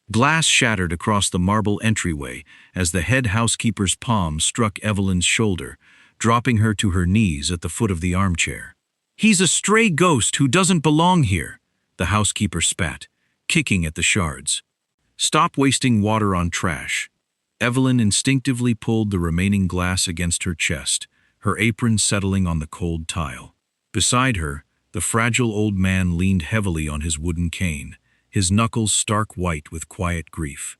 Glass shattered across the marble entryway as the head housekeeper's palm struck Evelyn's shoulder, dropping her to her knees at the foot of the armchair. "He's a stray ghost who doesn't belong here," the housekeeper spat, kicking at the shards. "Stop wasting water on trash." Evelyn instinctively pulled the remaining glass against her chest, her apron settling on the cold tile. Beside her, the fragile old man leaned heavily on his wooden cane, his knuckles stark white with quiet grief.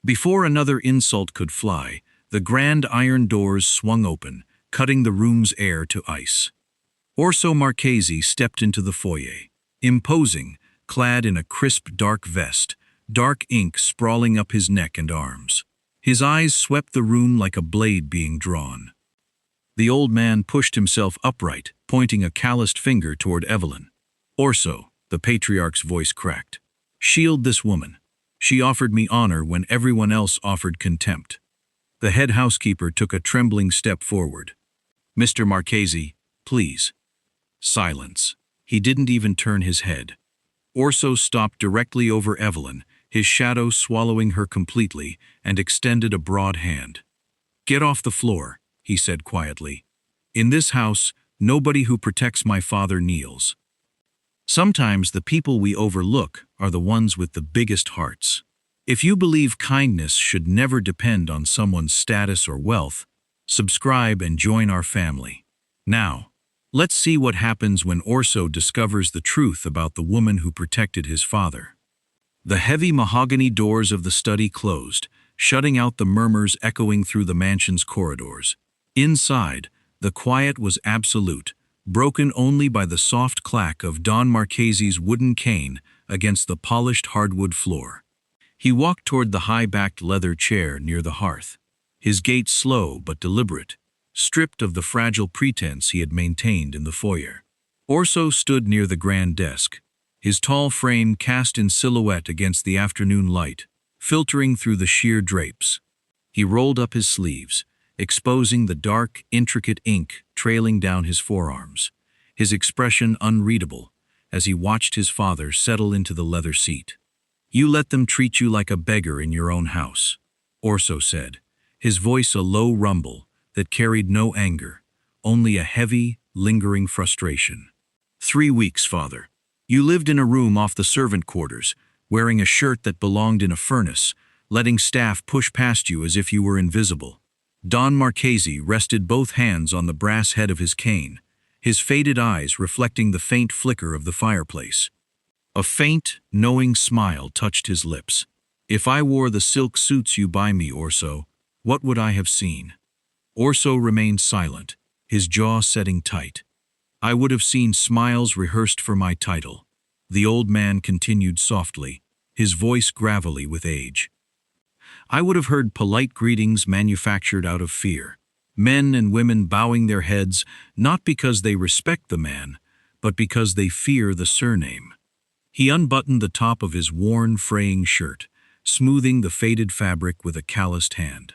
Before another insult could fly, the grand iron doors swung open, cutting the room's air to ice. Orso Marchesi stepped into the foyer, imposing, clad in a crisp dark vest, dark ink sprawling up his neck and arms. His eyes swept the room like a blade being drawn. The old man pushed himself upright, pointing a calloused finger toward Evelyn. "Orso," the patriarch's voice cracked. "Shield this woman. She offered me honor when everyone else offered contempt." The head housekeeper took a trembling step forward. "Mr. Marchesi, please." Silence. He didn't even turn his head. Orso stopped directly over Evelyn, his shadow swallowing her completely, and extended a broad hand. "Get off the floor," he said quietly. "In this house, nobody who protects my father kneels." Sometimes the people we overlook are the ones with the biggest hearts. If you believe kindness should never depend on someone's status or wealth, subscribe and join our family. Now, let's see what happens when Orso discovers the truth about the woman who protected his father. The heavy mahogany doors of the study closed, shutting out the murmurs echoing through the mansion's corridors. Inside, the quiet was absolute, broken only by the soft clack of Don Marchesi's wooden cane against the polished hardwood floor. He walked toward the high-backed leather chair near the hearth, his gait slow but deliberate, stripped of the fragile pretense he had maintained in the foyer. Orso stood near the grand desk, his tall frame cast in silhouette against the afternoon light, filtering through the sheer drapes. He rolled up his sleeves, exposing the dark, intricate ink trailing down his forearms, his expression unreadable as he watched his father settle into the leather seat. "You let them treat you like a beggar in your own house," Orso said, his voice a low rumble that carried no anger, only a heavy, lingering frustration. "3 weeks, father. You lived in a room off the servant quarters, wearing a shirt that belonged in a furnace, letting staff push past you as if you were invisible." Don Marchesi rested both hands on the brass head of his cane, his faded eyes reflecting the faint flicker of the fireplace. A faint, knowing smile touched his lips. "If I wore the silk suits you buy me, Orso, what would I have seen?" Orso remained silent, his jaw setting tight. "I would have seen smiles rehearsed for my title," the old man continued softly, his voice gravelly with age. "I would have heard polite greetings manufactured out of fear, men and women bowing their heads not because they respect the man, but because they fear the surname." He unbuttoned the top of his worn, fraying shirt, smoothing the faded fabric with a calloused hand.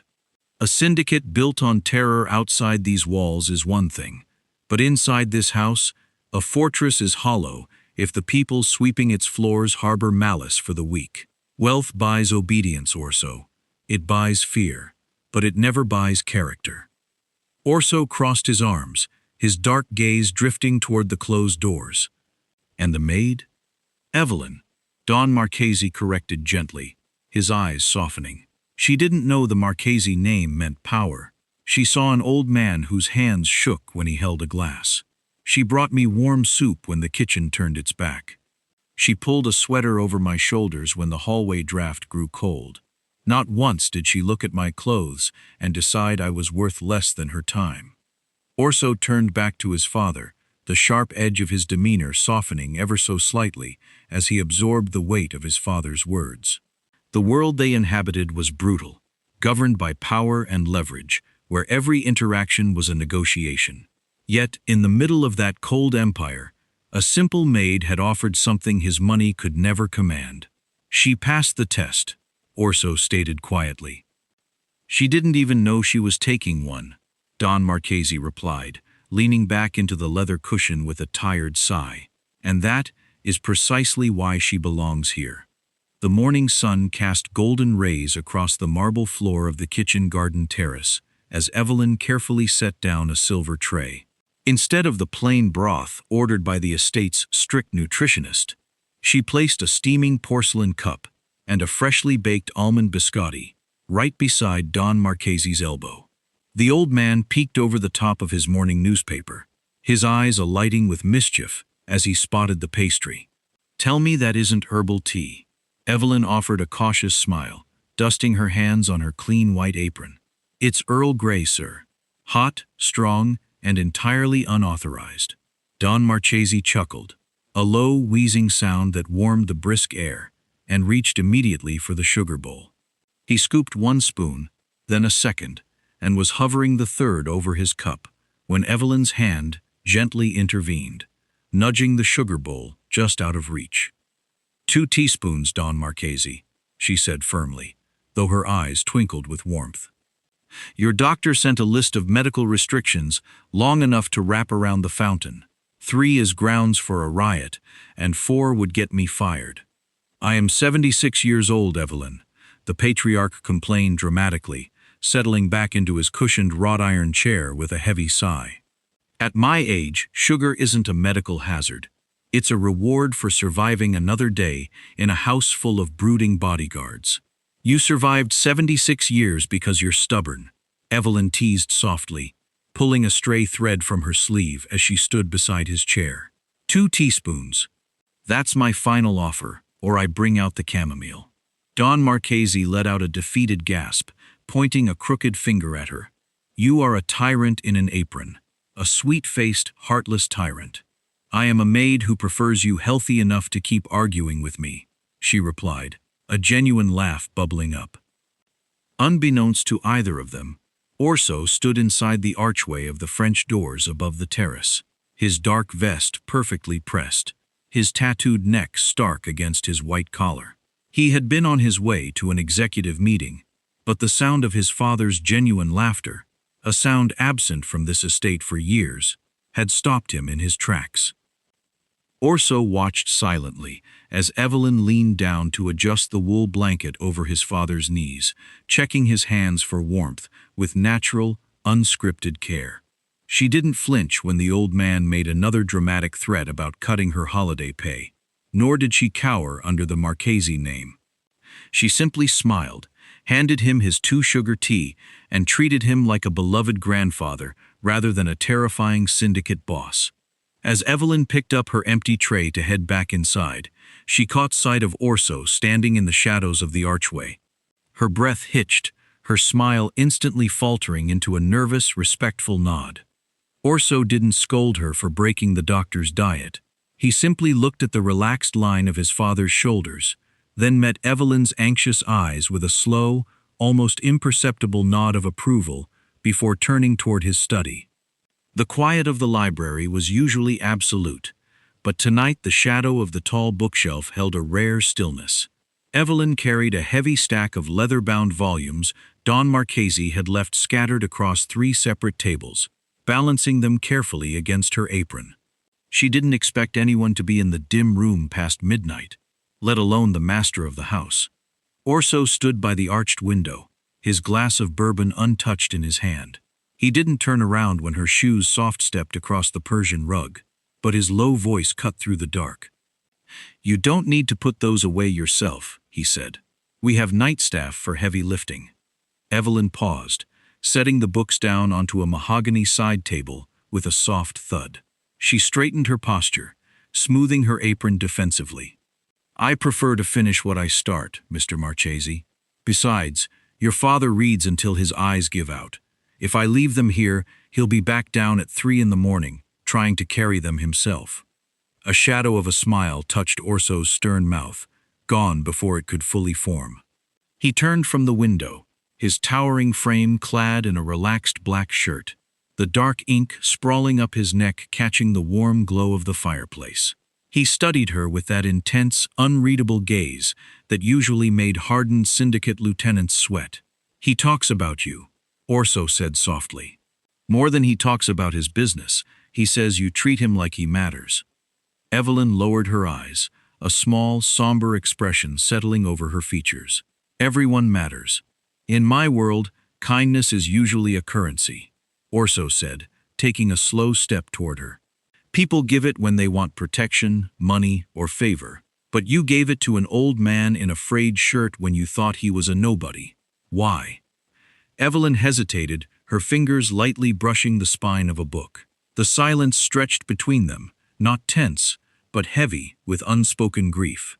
"A syndicate built on terror outside these walls is one thing. But inside this house, a fortress is hollow if the people sweeping its floors harbor malice for the weak. Wealth buys obedience, Orso. It buys fear, but it never buys character." Orso crossed his arms, his dark gaze drifting toward the closed doors. "And the maid?" "Evelyn," Don Marchesi corrected gently, his eyes softening. "She didn't know the Marchesi name meant power. She saw an old man whose hands shook when he held a glass. She brought me warm soup when the kitchen turned its back. She pulled a sweater over my shoulders when the hallway draft grew cold. Not once did she look at my clothes and decide I was worth less than her time." Orso turned back to his father, the sharp edge of his demeanor softening ever so slightly as he absorbed the weight of his father's words. The world they inhabited was brutal, governed by power and leverage, where every interaction was a negotiation. Yet, in the middle of that cold empire, a simple maid had offered something his money could never command. "She passed the test," Orso stated quietly. "She didn't even know she was taking one," Don Marchesi replied, leaning back into the leather cushion with a tired sigh. "And that is precisely why she belongs here." The morning sun cast golden rays across the marble floor of the kitchen garden terrace as Evelyn carefully set down a silver tray. Instead of the plain broth ordered by the estate's strict nutritionist, she placed a steaming porcelain cup and a freshly baked almond biscotti right beside Don Marchesi's elbow. The old man peeked over the top of his morning newspaper, his eyes alighting with mischief as he spotted the pastry. "Tell me that isn't herbal tea." Evelyn offered a cautious smile, dusting her hands on her clean white apron. "It's Earl Grey, sir. Hot, strong, and entirely unauthorized." Don Marchesi chuckled, a low, wheezing sound that warmed the brisk air, and reached immediately for the sugar bowl. He scooped one spoon, then a second, and was hovering the third over his cup, when Evelyn's hand gently intervened, nudging the sugar bowl just out of reach. "2 teaspoons, Don Marchesi," she said firmly, though her eyes twinkled with warmth. "Your doctor sent a list of medical restrictions long enough to wrap around the fountain. 3 is grounds for a riot, and 4 would get me fired." "I am 76 years old, Evelyn," the patriarch complained dramatically, settling back into his cushioned wrought-iron chair with a heavy sigh. "At my age, sugar isn't a medical hazard. It's a reward for surviving another day in a house full of brooding bodyguards." "You survived 76 years because you're stubborn," Evelyn teased softly, pulling a stray thread from her sleeve as she stood beside his chair. 2 teaspoons. That's my final offer, or I bring out the chamomile." Don Marchesi let out a defeated gasp, pointing a crooked finger at her. "You are a tyrant in an apron, a sweet-faced, heartless tyrant." "I am a maid who prefers you healthy enough to keep arguing with me," she replied, a genuine laugh bubbling up. Unbeknownst to either of them, Orso stood inside the archway of the French doors above the terrace, his dark vest perfectly pressed, his tattooed neck stark against his white collar. He had been on his way to an executive meeting, but the sound of his father's genuine laughter, a sound absent from this estate for years, had stopped him in his tracks. Orso watched silently as Evelyn leaned down to adjust the wool blanket over his father's knees, checking his hands for warmth with natural, unscripted care. She didn't flinch when the old man made another dramatic threat about cutting her holiday pay, nor did she cower under the Marchesi name. She simply smiled, handed him his 2-sugar tea, and treated him like a beloved grandfather rather than a terrifying syndicate boss. As Evelyn picked up her empty tray to head back inside, she caught sight of Orso standing in the shadows of the archway. Her breath hitched, her smile instantly faltering into a nervous, respectful nod. Orso didn't scold her for breaking the doctor's diet. He simply looked at the relaxed line of his father's shoulders, then met Evelyn's anxious eyes with a slow, almost imperceptible nod of approval before turning toward his study. The quiet of the library was usually absolute, but tonight the shadow of the tall bookshelf held a rare stillness. Evelyn carried a heavy stack of leather-bound volumes Don Marchesi had left scattered across 3 separate tables, balancing them carefully against her apron. She didn't expect anyone to be in the dim room past midnight, let alone the master of the house. Orso stood by the arched window, his glass of bourbon untouched in his hand. He didn't turn around when her shoes soft-stepped across the Persian rug, but his low voice cut through the dark. "You don't need to put those away yourself," he said. "We have night staff for heavy lifting." Evelyn paused, setting the books down onto a mahogany side table with a soft thud. She straightened her posture, smoothing her apron defensively. "I prefer to finish what I start, Mr. Marchesi. Besides, your father reads until his eyes give out. If I leave them here, he'll be back down at 3 in the morning, trying to carry them himself." A shadow of a smile touched Orso's stern mouth, gone before it could fully form. He turned from the window, his towering frame clad in a relaxed black shirt, the dark ink sprawling up his neck catching the warm glow of the fireplace. He studied her with that intense, unreadable gaze that usually made hardened syndicate lieutenants sweat. "He talks about you," Orso said softly. "More than he talks about his business, he says you treat him like he matters." Evelyn lowered her eyes, a small, somber expression settling over her features. Everyone matters. In my world, kindness is usually a currency, Orso said, taking a slow step toward her. People give it when they want protection, money, or favor. But you gave it to an old man in a frayed shirt when you thought he was a nobody. Why? Evelyn hesitated, her fingers lightly brushing the spine of a book. The silence stretched between them, not tense, but heavy with unspoken grief.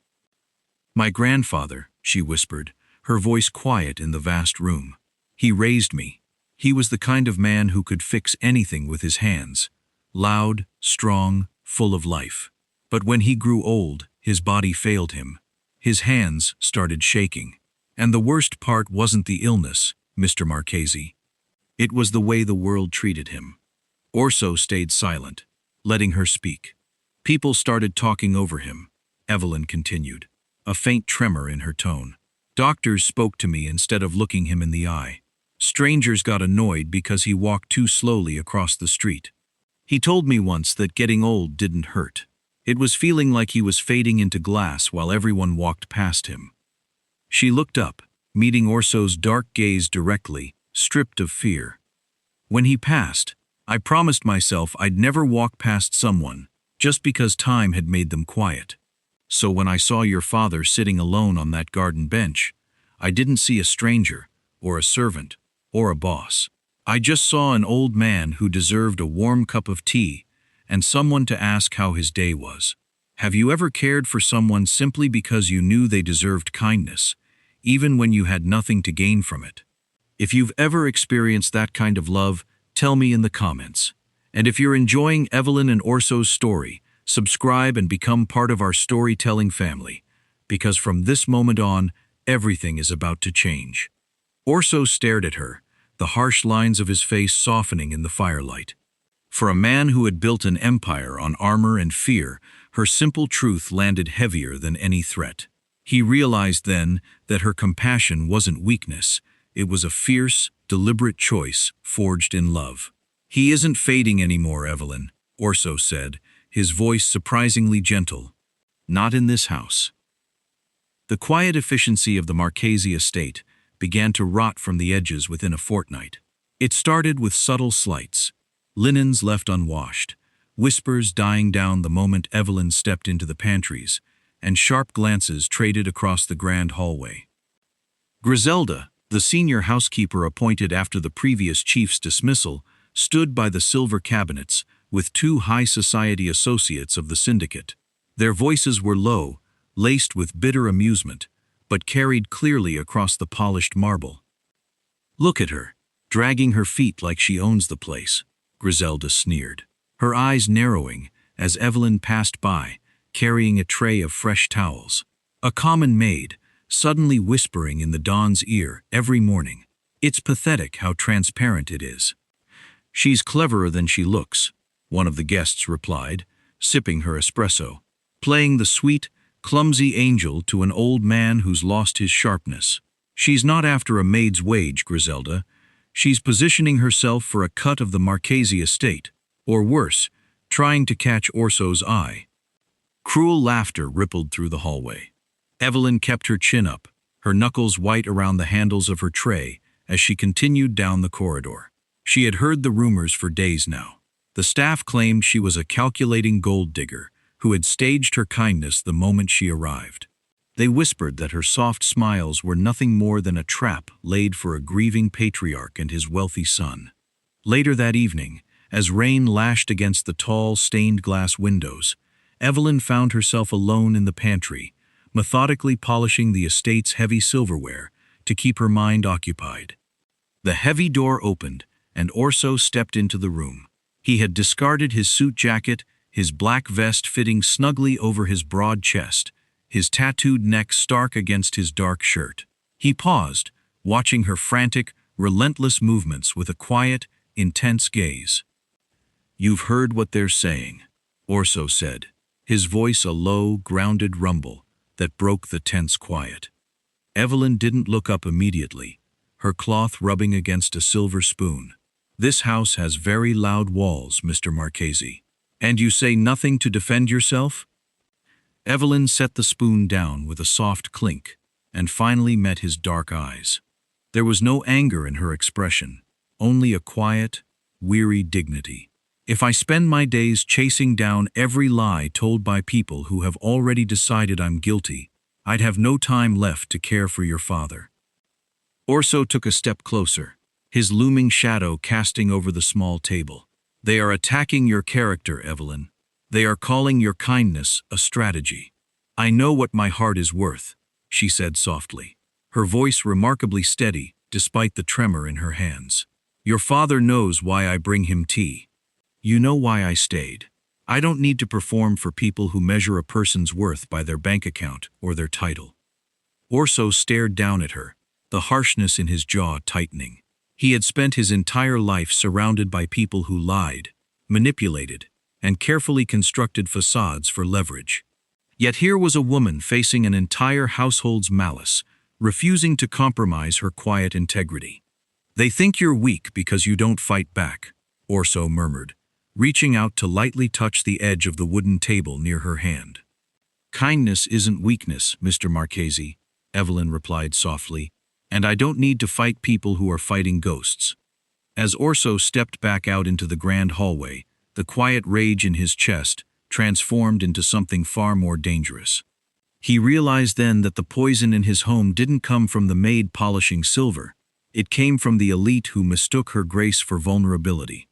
My grandfather, she whispered, her voice quiet in the vast room. He raised me. He was the kind of man who could fix anything with his hands. Loud, strong, full of life. But when he grew old, his body failed him. His hands started shaking. And the worst part wasn't the illness, Mr. Marchesi. It was the way the world treated him. Orso stayed silent, letting her speak. People started talking over him, Evelyn continued, a faint tremor in her tone. Doctors spoke to me instead of looking him in the eye. Strangers got annoyed because he walked too slowly across the street. He told me once that getting old didn't hurt. It was feeling like he was fading into glass while everyone walked past him. She looked up, meeting Orso's dark gaze directly, stripped of fear. When he passed, I promised myself I'd never walk past someone, just because time had made them quiet. So when I saw your father sitting alone on that garden bench, I didn't see a stranger, or a servant, or a boss. I just saw an old man who deserved a warm cup of tea, and someone to ask how his day was. Have you ever cared for someone simply because you knew they deserved kindness, even when you had nothing to gain from it? If you've ever experienced that kind of love, tell me in the comments. And if you're enjoying Evelyn and Orso's story, subscribe and become part of our storytelling family, because from this moment on, everything is about to change. Orso stared at her, the harsh lines of his face softening in the firelight. For a man who had built an empire on armor and fear, her simple truth landed heavier than any threat. He realized then that her compassion wasn't weakness, it was a fierce, deliberate choice forged in love. He isn't fading anymore, Evelyn, Orso said, his voice surprisingly gentle. Not in this house. The quiet efficiency of the Marchesi estate began to rot from the edges within a fortnight. It started with subtle slights, linens left unwashed, whispers dying down the moment Evelyn stepped into the pantries, and sharp glances traded across the grand hallway. Griselda, the senior housekeeper appointed after the previous chief's dismissal, stood by the silver cabinets with two high society associates of the syndicate. Their voices were low, laced with bitter amusement, but carried clearly across the polished marble. Look at her, dragging her feet like she owns the place, Griselda sneered, her eyes narrowing as Evelyn passed by, carrying a tray of fresh towels. A common maid, suddenly whispering in the Don's ear every morning. It's pathetic how transparent it is. She's cleverer than she looks, one of the guests replied, sipping her espresso, playing the sweet, clumsy angel to an old man who's lost his sharpness. She's not after a maid's wage, Griselda. She's positioning herself for a cut of the Marchesi estate, or worse, trying to catch Orso's eye. Cruel laughter rippled through the hallway. Evelyn kept her chin up, her knuckles white around the handles of her tray as she continued down the corridor. She had heard the rumors for days now. The staff claimed she was a calculating gold digger who had staged her kindness the moment she arrived. They whispered that her soft smiles were nothing more than a trap laid for a grieving patriarch and his wealthy son. Later that evening, as rain lashed against the tall, stained glass windows, Evelyn found herself alone in the pantry, methodically polishing the estate's heavy silverware to keep her mind occupied. The heavy door opened, and Orso stepped into the room. He had discarded his suit jacket, his black vest fitting snugly over his broad chest, his tattooed neck stark against his dark shirt. He paused, watching her frantic, relentless movements with a quiet, intense gaze. "You've heard what they're saying," Orso said, his voice a low, grounded rumble that broke the tense quiet. Evelyn didn't look up immediately, her cloth rubbing against a silver spoon. "This house has very loud walls, Mr. Marchesi. And you say nothing to defend yourself?" Evelyn set the spoon down with a soft clink, and finally met his dark eyes. There was no anger in her expression, only a quiet, weary dignity. If I spend my days chasing down every lie told by people who have already decided I'm guilty, I'd have no time left to care for your father. Orso took a step closer, his looming shadow casting over the small table. They are attacking your character, Evelyn. They are calling your kindness a strategy. I know what my heart is worth, she said softly, her voice remarkably steady despite the tremor in her hands. Your father knows why I bring him tea. You know why I stayed. I don't need to perform for people who measure a person's worth by their bank account or their title. Orso stared down at her, the harshness in his jaw tightening. He had spent his entire life surrounded by people who lied, manipulated, and carefully constructed facades for leverage. Yet here was a woman facing an entire household's malice, refusing to compromise her quiet integrity. They think you're weak because you don't fight back, Orso murmured, reaching out to lightly touch the edge of the wooden table near her hand. Kindness isn't weakness, Mr. Marchesi, Evelyn replied softly, and I don't need to fight people who are fighting ghosts. As Orso stepped back out into the grand hallway, the quiet rage in his chest transformed into something far more dangerous. He realized then that the poison in his home didn't come from the maid polishing silver. It came from the elite who mistook her grace for vulnerability.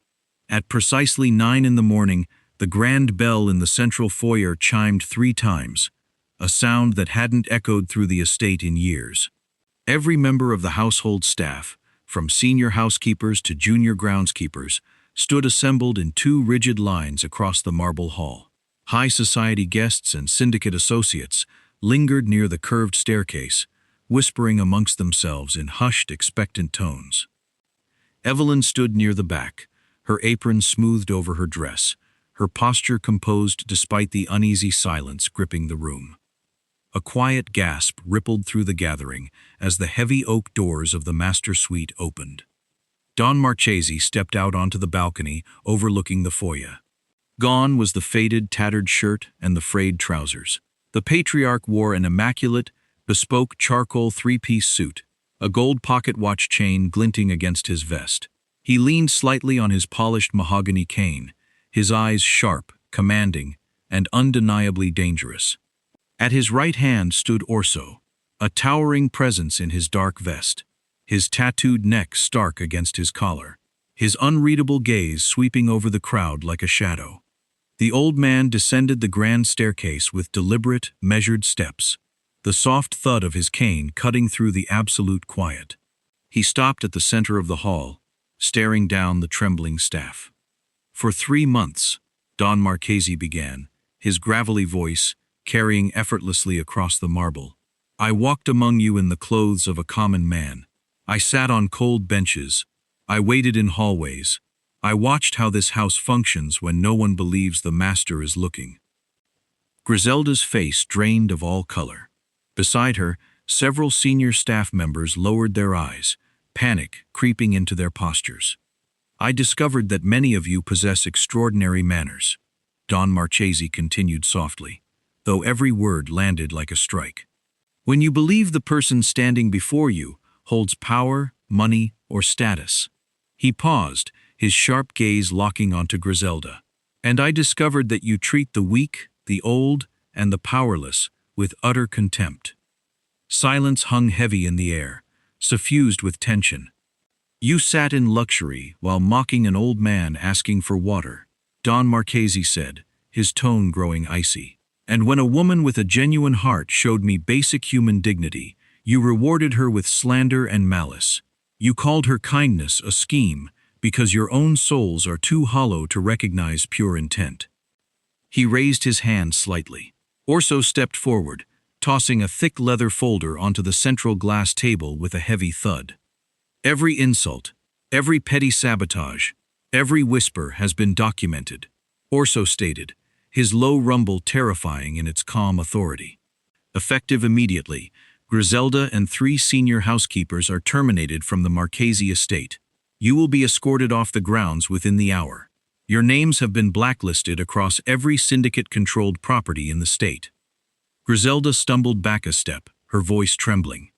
At precisely 9 in the morning, the grand bell in the central foyer chimed 3 times, a sound that hadn't echoed through the estate in years. Every member of the household staff, from senior housekeepers to junior groundskeepers, stood assembled in 2 rigid lines across the marble hall. High society guests and syndicate associates lingered near the curved staircase, whispering amongst themselves in hushed, expectant tones. Evelyn stood near the back, her apron smoothed over her dress, her posture composed despite the uneasy silence gripping the room. A quiet gasp rippled through the gathering as the heavy oak doors of the master suite opened. Don Marchesi stepped out onto the balcony overlooking the foyer. Gone was the faded, tattered shirt and the frayed trousers. The patriarch wore an immaculate, bespoke charcoal 3-piece suit, a gold pocket watch chain glinting against his vest. He leaned slightly on his polished mahogany cane, his eyes sharp, commanding, and undeniably dangerous. At his right hand stood Orso, a towering presence in his dark vest, his tattooed neck stark against his collar, his unreadable gaze sweeping over the crowd like a shadow. The old man descended the grand staircase with deliberate, measured steps, the soft thud of his cane cutting through the absolute quiet. He stopped at the center of the hall, staring down the trembling staff. For 3 months, Don Marchesi began, his gravelly voice carrying effortlessly across the marble. I walked among you in the clothes of a common man. I sat on cold benches. I waited in hallways. I watched how this house functions when no one believes the master is looking. Griselda's face drained of all color. Beside her, several senior staff members lowered their eyes, panic creeping into their postures. I discovered that many of you possess extraordinary manners, Don Marchesi continued softly, though every word landed like a strike. When you believe the person standing before you holds power, money, or status. He paused, his sharp gaze locking onto Griselda. And I discovered that you treat the weak, the old, and the powerless with utter contempt. Silence hung heavy in the air, suffused with tension. You sat in luxury while mocking an old man asking for water, Don Marchesi said, his tone growing icy. And when a woman with a genuine heart showed me basic human dignity, you rewarded her with slander and malice. You called her kindness a scheme because your own souls are too hollow to recognize pure intent. He raised his hand slightly. Orso stepped forward, tossing a thick leather folder onto the central glass table with a heavy thud. Every insult, every petty sabotage, every whisper has been documented, Orso stated, his low rumble terrifying in its calm authority. Effective immediately, Griselda and 3 senior housekeepers are terminated from the Marchesi estate. You will be escorted off the grounds within the hour. Your names have been blacklisted across every syndicate-controlled property in the state. Griselda stumbled back a step, her voice trembling.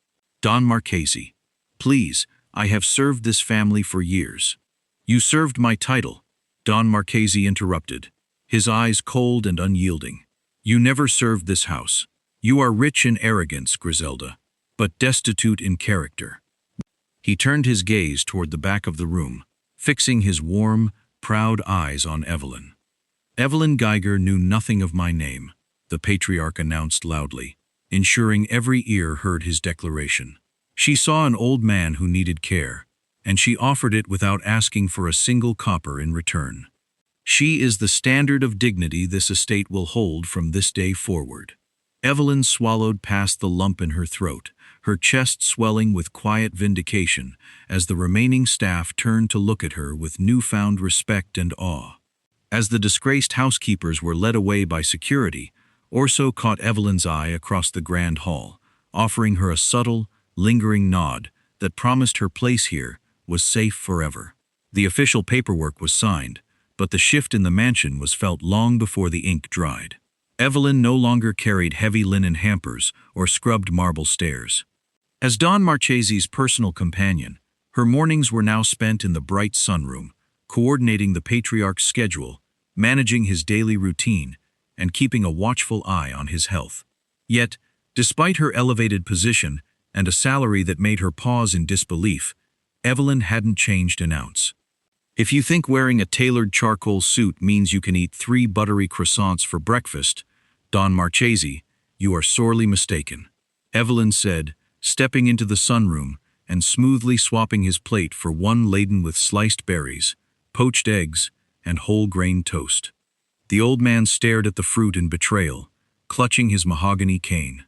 Don Marchesi, please, I have served this family for years. You served my title, Don Marchesi interrupted, his eyes cold and unyielding. You never served this house. You are rich in arrogance, Griselda, but destitute in character. He turned his gaze toward the back of the room, fixing his warm, proud eyes on Evelyn. Evelyn Geiger knew nothing of my name, the patriarch announced loudly, ensuring every ear heard his declaration. She saw an old man who needed care, and she offered it without asking for a single copper in return. She is the standard of dignity this estate will hold from this day forward. Evelyn swallowed past the lump in her throat, her chest swelling with quiet vindication as the remaining staff turned to look at her with newfound respect and awe. As the disgraced housekeepers were led away by security, Orso caught Evelyn's eye across the grand hall, offering her a subtle, lingering nod that promised her place here was safe forever. The official paperwork was signed, but the shift in the mansion was felt long before the ink dried. Evelyn no longer carried heavy linen hampers or scrubbed marble stairs. As Don Marchesi's personal companion, her mornings were now spent in the bright sunroom, coordinating the patriarch's schedule, managing his daily routine, and keeping a watchful eye on his health. Yet, despite her elevated position and a salary that made her pause in disbelief, Evelyn hadn't changed an ounce. If you think wearing a tailored charcoal suit means you can eat 3 buttery croissants for breakfast, Don Marchesi, you are sorely mistaken, Evelyn said, stepping into the sunroom and smoothly swapping his plate for one laden with sliced berries, poached eggs, and whole-grain toast. The old man stared at the fruit in betrayal, clutching his mahogany cane.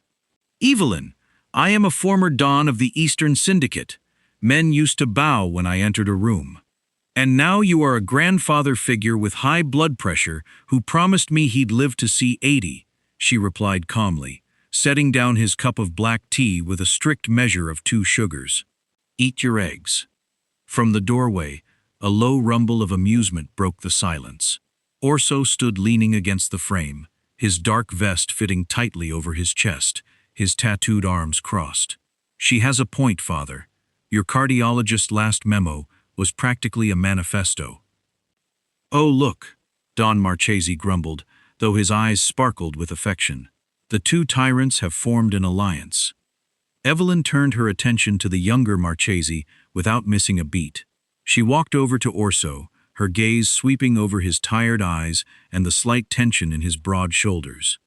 Evelyn, I am a former Don of the Eastern Syndicate. Men used to bow when I entered a room. And now you are a grandfather figure with high blood pressure who promised me he'd live to see 80, she replied calmly, setting down his cup of black tea with a strict measure of 2 sugars. Eat your eggs. From the doorway, a low rumble of amusement broke the silence. Orso stood leaning against the frame, his dark vest fitting tightly over his chest, his tattooed arms crossed. She has a point, father. Your cardiologist's last memo was practically a manifesto. Oh, look, Don Marchesi grumbled, though his eyes sparkled with affection. The 2 tyrants have formed an alliance. Evelyn turned her attention to the younger Marchesi without missing a beat. She walked over to Orso, her gaze sweeping over his tired eyes and the slight tension in his broad shoulders.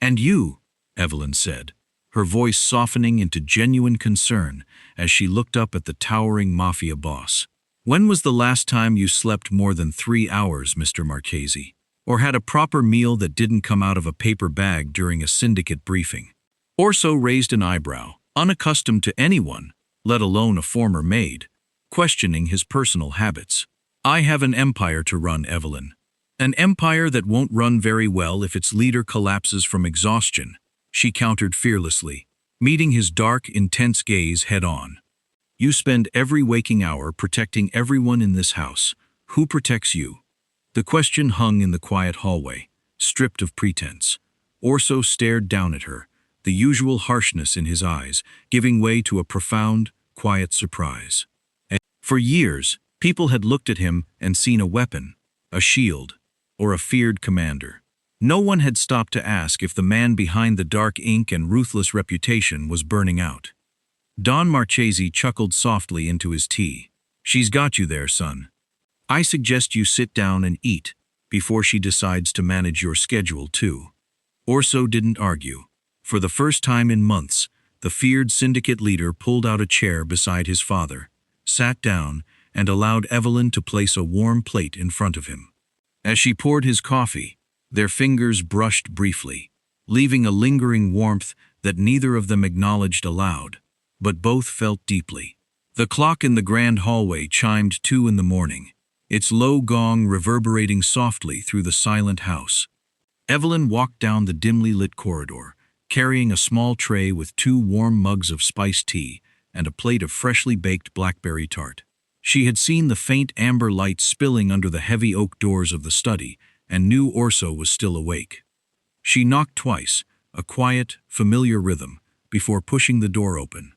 And you, Evelyn said, her voice softening into genuine concern as she looked up at the towering Mafia boss. When was the last time you slept more than 3 hours, Mr. Marchesi? Or had a proper meal that didn't come out of a paper bag during a syndicate briefing? Orso raised an eyebrow, unaccustomed to anyone, let alone a former maid, questioning his personal habits. I have an empire to run, Evelyn. An empire that won't run very well if its leader collapses from exhaustion, she countered fearlessly, meeting his dark, intense gaze head-on. You spend every waking hour protecting everyone in this house. Who protects you? The question hung in the quiet hallway, stripped of pretense. Orso stared down at her, the usual harshness in his eyes giving way to a profound, quiet surprise. For years, people had looked at him and seen a weapon, a shield, or a feared commander. No one had stopped to ask if the man behind the dark ink and ruthless reputation was burning out. Don Marchesi chuckled softly into his tea. She's got you there, son. I suggest you sit down and eat before she decides to manage your schedule too. Orso didn't argue. For the first time in months, the feared syndicate leader pulled out a chair beside his father, sat down, and allowed Evelyn to place a warm plate in front of him. As she poured his coffee, their fingers brushed briefly, leaving a lingering warmth that neither of them acknowledged aloud, but both felt deeply. The clock in the grand hallway chimed 2 in the morning, its low gong reverberating softly through the silent house. Evelyn walked down the dimly lit corridor, carrying a small tray with 2 warm mugs of spiced tea and a plate of freshly baked blackberry tart. She had seen the faint amber light spilling under the heavy oak doors of the study and knew Orso was still awake. She knocked twice, a quiet, familiar rhythm, before pushing the door open.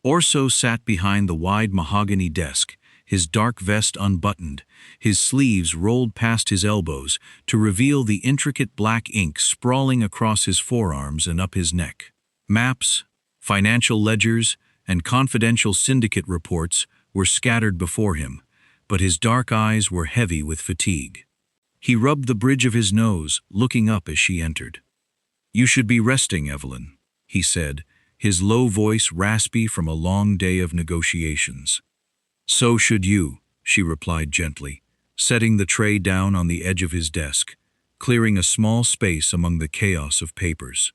Orso sat behind the wide mahogany desk, his dark vest unbuttoned, his sleeves rolled past his elbows to reveal the intricate black ink sprawling across his forearms and up his neck. Maps, financial ledgers, and confidential syndicate reports were scattered before him, but his dark eyes were heavy with fatigue. He rubbed the bridge of his nose, looking up as she entered. "You should be resting, Evelyn," he said, his low voice raspy from a long day of negotiations. "So should you," she replied gently, setting the tray down on the edge of his desk, clearing a small space among the chaos of papers.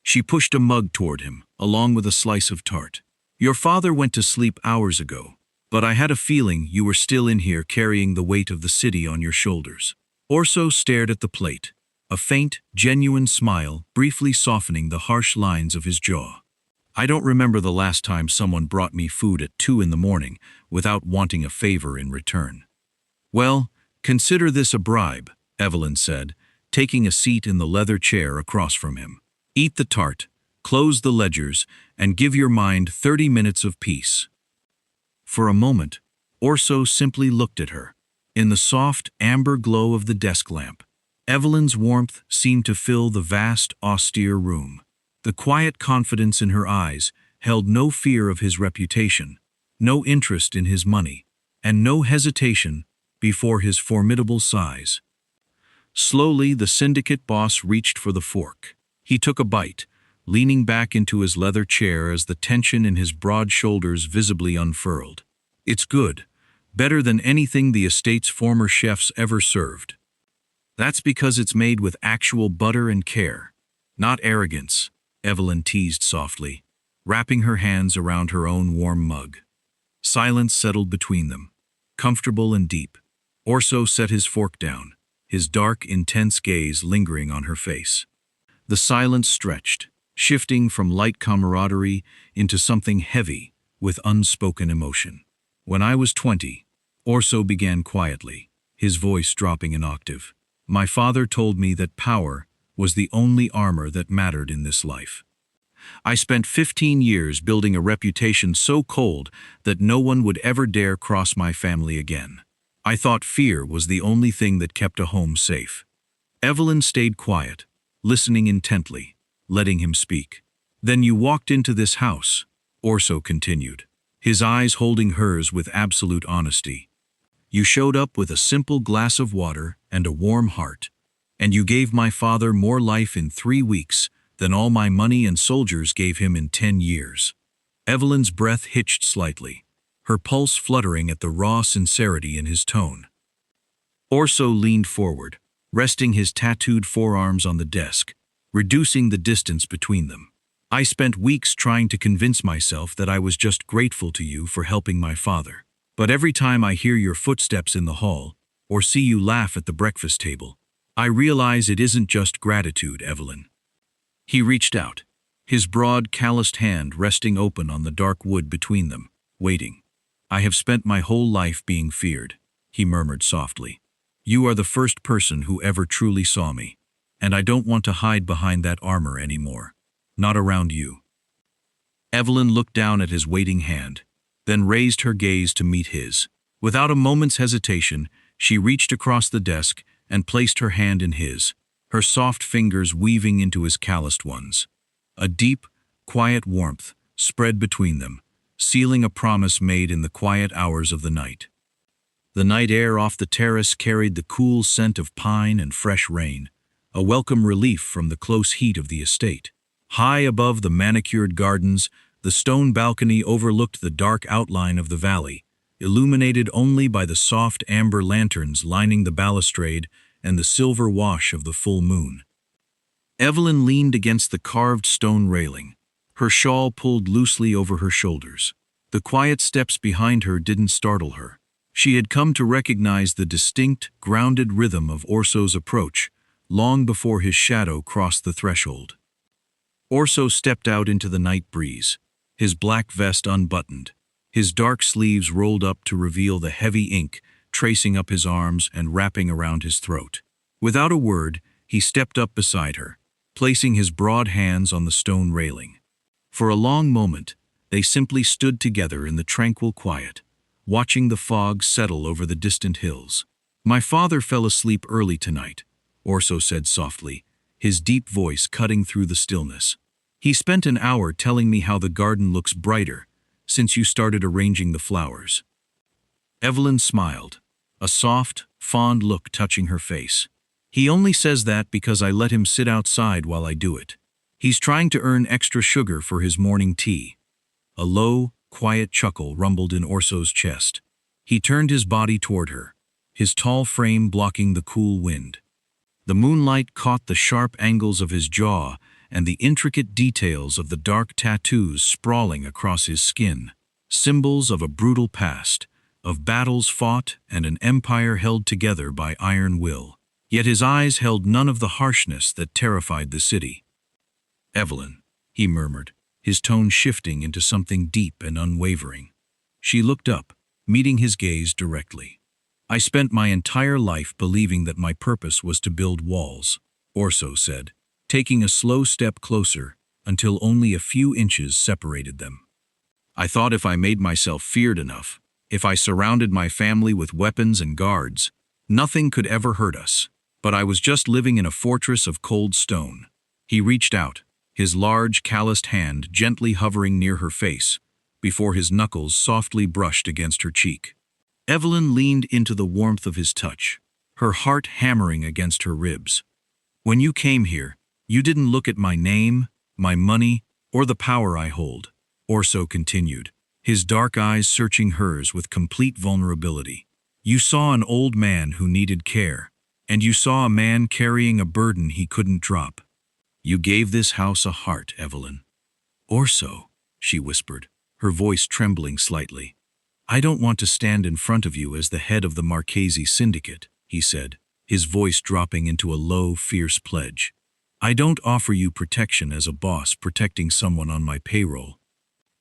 She pushed a mug toward him, along with a slice of tart. "Your father went to sleep hours ago, but I had a feeling you were still in here carrying the weight of the city on your shoulders." Orso stared at the plate, a faint, genuine smile briefly softening the harsh lines of his jaw. "I don't remember the last time someone brought me food at 2 in the morning without wanting a favor in return." "Well, consider this a bribe," Evelyn said, taking a seat in the leather chair across from him. "Eat the tart, close the ledgers, and give your mind 30 minutes of peace." For a moment, Orso simply looked at her. In the soft, amber glow of the desk lamp, Evelyn's warmth seemed to fill the vast, austere room. The quiet confidence in her eyes held no fear of his reputation, no interest in his money, and no hesitation before his formidable size. Slowly, the syndicate boss reached for the fork. He took a bite, leaning back into his leather chair as the tension in his broad shoulders visibly unfurled. "It's good. Better than anything the estate's former chefs ever served. That's because it's made with actual butter and care, not arrogance," Evelyn teased softly, wrapping her hands around her own warm mug. Silence settled between them, comfortable and deep. Orso set his fork down, his dark, intense gaze lingering on her face. The silence stretched, shifting from light camaraderie into something heavy with unspoken emotion. "When I was 20, Orso began quietly, his voice dropping an octave. "My father told me that power was the only armor that mattered in this life. I spent 15 years building a reputation so cold that no one would ever dare cross my family again. I thought fear was the only thing that kept a home safe." Evelyn stayed quiet, listening intently, letting him speak. "Then you walked into this house," Orso continued, his eyes holding hers with absolute honesty. "You showed up with a simple glass of water and a warm heart, and you gave my father more life in 3 weeks than all my money and soldiers gave him in 10 years. Evelyn's breath hitched slightly, her pulse fluttering at the raw sincerity in his tone. Orso leaned forward, resting his tattooed forearms on the desk, reducing the distance between them. "I spent weeks trying to convince myself that I was just grateful to you for helping my father. But every time I hear your footsteps in the hall, or see you laugh at the breakfast table, I realize it isn't just gratitude, Evelyn." He reached out, his broad, calloused hand resting open on the dark wood between them, waiting. "I have spent my whole life being feared," he murmured softly. "You are the first person who ever truly saw me, and I don't want to hide behind that armor anymore. Not around you." Evelyn looked down at his waiting hand, then raised her gaze to meet his. Without a moment's hesitation, she reached across the desk and placed her hand in his, her soft fingers weaving into his calloused ones. A deep, quiet warmth spread between them, sealing a promise made in the quiet hours of the night. The night air off the terrace carried the cool scent of pine and fresh rain, a welcome relief from the close heat of the estate. High above the manicured gardens, the stone balcony overlooked the dark outline of the valley, illuminated only by the soft amber lanterns lining the balustrade and the silver wash of the full moon. Evelyn leaned against the carved stone railing, her shawl pulled loosely over her shoulders. The quiet steps behind her didn't startle her. She had come to recognize the distinct, grounded rhythm of Orso's approach long before his shadow crossed the threshold. Orso stepped out into the night breeze, his black vest unbuttoned, his dark sleeves rolled up to reveal the heavy ink tracing up his arms and wrapping around his throat. Without a word, he stepped up beside her, placing his broad hands on the stone railing. For a long moment, they simply stood together in the tranquil quiet, watching the fog settle over the distant hills. "My father fell asleep early tonight," Orso said softly, his deep voice cutting through the stillness. "He spent an hour telling me how the garden looks brighter since you started arranging the flowers." Evelyn smiled, a soft, fond look touching her face. "He only says that because I let him sit outside while I do it. He's trying to earn extra sugar for his morning tea." A low, quiet chuckle rumbled in Orso's chest. He turned his body toward her, his tall frame blocking the cool wind. The moonlight caught the sharp angles of his jaw and the intricate details of the dark tattoos sprawling across his skin, symbols of a brutal past, of battles fought and an empire held together by iron will. Yet his eyes held none of the harshness that terrified the city. "Evelyn," he murmured, his tone shifting into something deep and unwavering. She looked up, meeting his gaze directly. "I spent my entire life believing that my purpose was to build walls," Orso said, taking a slow step closer until only a few inches separated them. "I thought if I made myself feared enough, if I surrounded my family with weapons and guards, nothing could ever hurt us. But I was just living in a fortress of cold stone." He reached out, his large, calloused hand gently hovering near her face, before his knuckles softly brushed against her cheek. Evelyn leaned into the warmth of his touch, her heart hammering against her ribs. "When you came here, you didn't look at my name, my money, or the power I hold," Orso continued, his dark eyes searching hers with complete vulnerability. "You saw an old man who needed care, and you saw a man carrying a burden he couldn't drop. You gave this house a heart, Evelyn." "Orso," she whispered, her voice trembling slightly. "I don't want to stand in front of you as the head of the Marchesi syndicate," he said, his voice dropping into a low, fierce pledge. "I don't offer you protection as a boss protecting someone on my payroll.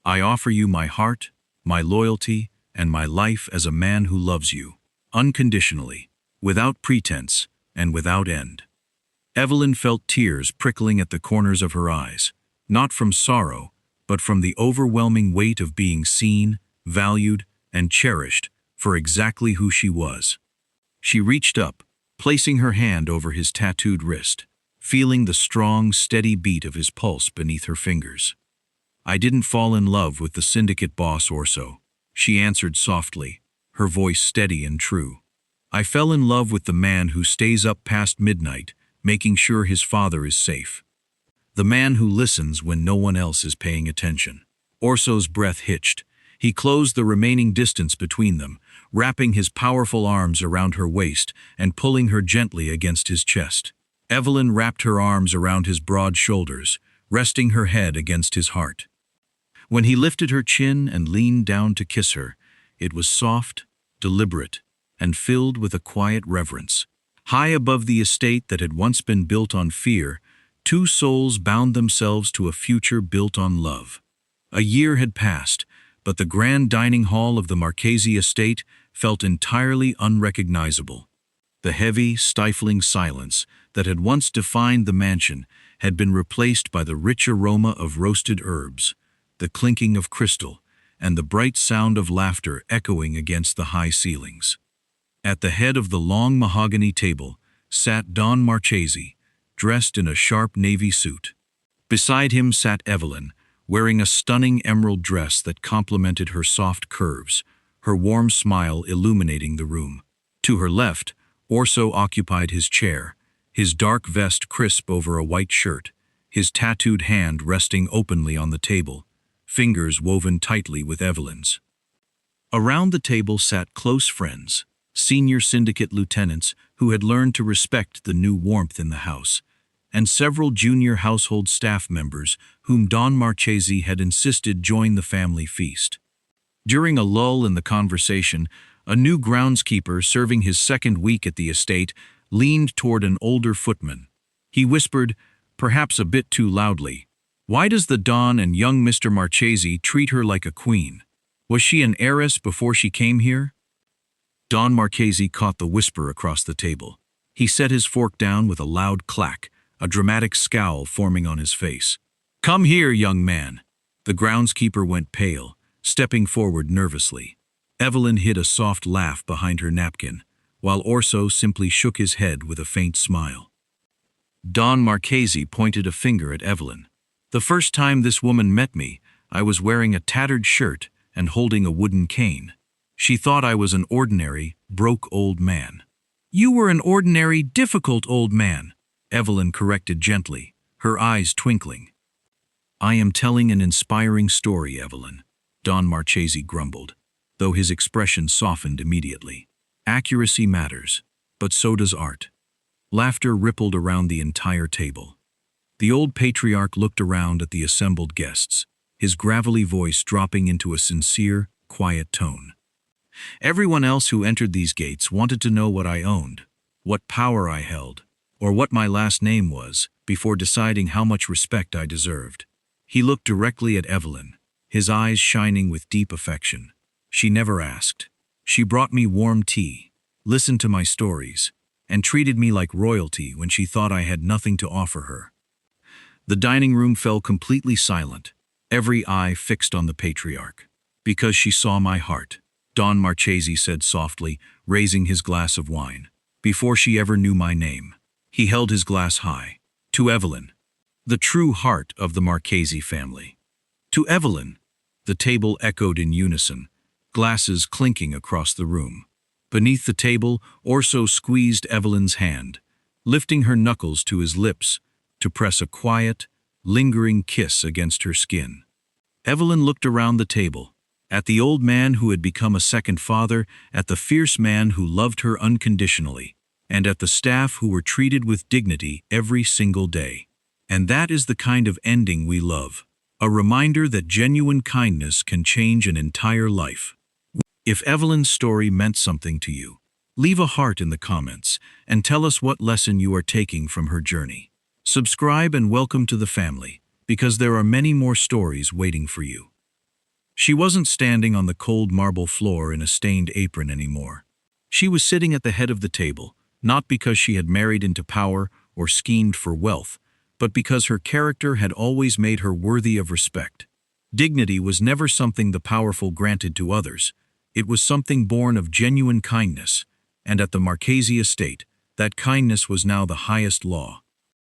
I offer you my heart, my loyalty, and my life as a man who loves you, unconditionally, without pretense, and without end." Evelyn felt tears prickling at the corners of her eyes, not from sorrow, but from the overwhelming weight of being seen, valued, and cherished for exactly who she was. She reached up, placing her hand over his tattooed wrist, feeling the strong, steady beat of his pulse beneath her fingers. "I didn't fall in love with the syndicate boss, Orso," she answered softly, her voice steady and true. "I fell in love with the man who stays up past midnight, making sure his father is safe. The man who listens when no one else is paying attention." Orso's breath hitched. He closed the remaining distance between them, wrapping his powerful arms around her waist and pulling her gently against his chest. Evelyn wrapped her arms around his broad shoulders, resting her head against his heart. When he lifted her chin and leaned down to kiss her, it was soft, deliberate, and filled with a quiet reverence. High above the estate that had once been built on fear, two souls bound themselves to a future built on love. A year had passed, but the grand dining hall of the Marchesi estate felt entirely unrecognizable. The heavy, stifling silence that had once defined the mansion had been replaced by the rich aroma of roasted herbs, the clinking of crystal, and the bright sound of laughter echoing against the high ceilings. At the head of the long mahogany table sat Don Marchesi, dressed in a sharp navy suit. Beside him sat Evelyn, wearing a stunning emerald dress that complemented her soft curves, her warm smile illuminating the room. To her left, Orso occupied his chair, his dark vest crisp over a white shirt, his tattooed hand resting openly on the table, fingers woven tightly with Evelyn's. Around the table sat close friends, senior syndicate lieutenants who had learned to respect the new warmth in the house, and several junior household staff members whom Don Marchesi had insisted join the family feast. During a lull in the conversation, a new groundskeeper serving his second week at the estate leaned toward an older footman. He whispered, perhaps a bit too loudly, "Why does the Don and young Mr. Marchesi treat her like a queen? Was she an heiress before she came here?" Don Marchesi caught the whisper across the table. He set his fork down with a loud clack, a dramatic scowl forming on his face. "Come here, young man." The groundskeeper went pale, stepping forward nervously. Evelyn hid a soft laugh behind her napkin, while Orso simply shook his head with a faint smile. Don Marchesi pointed a finger at Evelyn. "The first time this woman met me, I was wearing a tattered shirt and holding a wooden cane. She thought I was an ordinary, broke old man." "You were an ordinary, difficult old man," Evelyn corrected gently, her eyes twinkling. "I am telling an inspiring story, Evelyn," Don Marchesi grumbled, though his expression softened immediately. "Accuracy matters, but so does art." Laughter rippled around the entire table. The old patriarch looked around at the assembled guests, his gravelly voice dropping into a sincere, quiet tone. "Everyone else who entered these gates wanted to know what I owned, what power I held, or what my last name was, before deciding how much respect I deserved." He looked directly at Evelyn, his eyes shining with deep affection. "She never asked. She brought me warm tea, listened to my stories, and treated me like royalty when she thought I had nothing to offer her." The dining room fell completely silent, every eye fixed on the patriarch. "Because she saw my heart," Don Marchesi said softly, raising his glass of wine. "Before she ever knew my name." He held his glass high. "To Evelyn, the true heart of the Marchesi family." "To Evelyn," the table echoed in unison, glasses clinking across the room. Beneath the table, Orso squeezed Evelyn's hand, lifting her knuckles to his lips to press a quiet, lingering kiss against her skin. Evelyn looked around the table, at the old man who had become a second father, at the fierce man who loved her unconditionally, and at the staff who were treated with dignity every single day. And that is the kind of ending we love, a reminder that genuine kindness can change an entire life. If Evelyn's story meant something to you, leave a heart in the comments and tell us what lesson you are taking from her journey. Subscribe and welcome to the family, because there are many more stories waiting for you. She wasn't standing on the cold marble floor in a stained apron anymore. She was sitting at the head of the table, not because she had married into power or schemed for wealth, but because her character had always made her worthy of respect. Dignity was never something the powerful granted to others. It was something born of genuine kindness, and at the Marchesi estate, that kindness was now the highest law.